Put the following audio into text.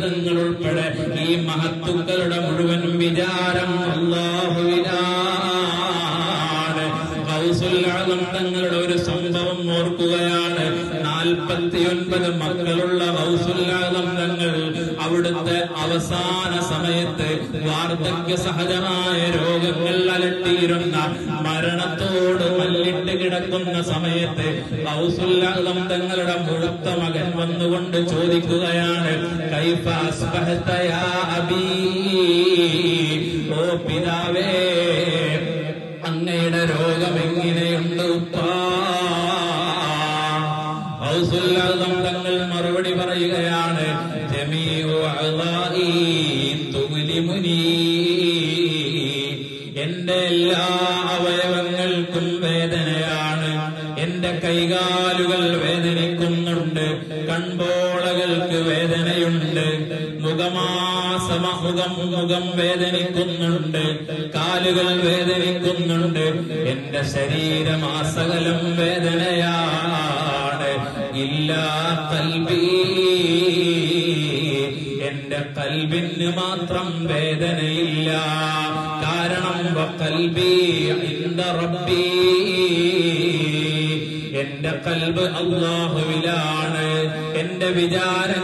തങ്ങൾ ഉൾപ്പെടെ ഈ മഹത്തുക്കളുടെ മുഴുവൻ വിചാരം അല്ലാഹുവിനാണ്. ഗൗസുൽ ആദം തങ്ങളുടെ ഒരു സംഭവം ഓർക്കുകയാണ്. 49 മക്കളുള്ള ഗൗസുൽ ആദം തങ്ങൾ അവിടുത്തെ അവസാന സമയത്ത് വാർദ്ധക്യ സഹജമായ രോഗങ്ങൾ അലട്ടിയിരുന്ന, മരണത്തോട് മല്ലിട്ട് കിടക്കുന്ന സമയത്ത് ഗൗസുൽ ആദം തങ്ങളുടെ മുഴുത്ത മകൻ വന്നുകൊണ്ട് ചോദിക്കുകയാണ്, കൈഫ അസ്ബഹത യാ അബീ, ഓ പിതാവേ അങ്ങയുടെ രോഗം എങ്ങനെയുണ്ട് ഉപ്പാ? ഗൗസുൽ ആദം തങ്ങൾ മറുപടി പറയുകയാണ്, ജമീഉ അളാഇ തുഗ്ലിമുനി, എന്റെ എല്ലാ അവയവങ്ങൾക്കും വേദനയാണ്. എന്റെ കൈകാലുകൾ വേദനിക്കുന്നുണ്ട്, കൺപോളകൾക്ക് വേദനയുണ്ട്, മുഖം വേദനിക്കുന്നുണ്ട്, കാലുകൾ വേദനിക്കുന്നുണ്ട്, എന്റെ ശരീരമാസകലം വേദനയാണ്. ഇല്ലാ ഖൽബി, എന്റെ ഖൽബിന് മാത്രം വേദനയില്ല. കാരണം ഖൽബി ഇൻദ റബ്ബി, എന്റെ ഖൽബ് അല്ലാഹുവിലാണ്. എന്റെ വിചാരം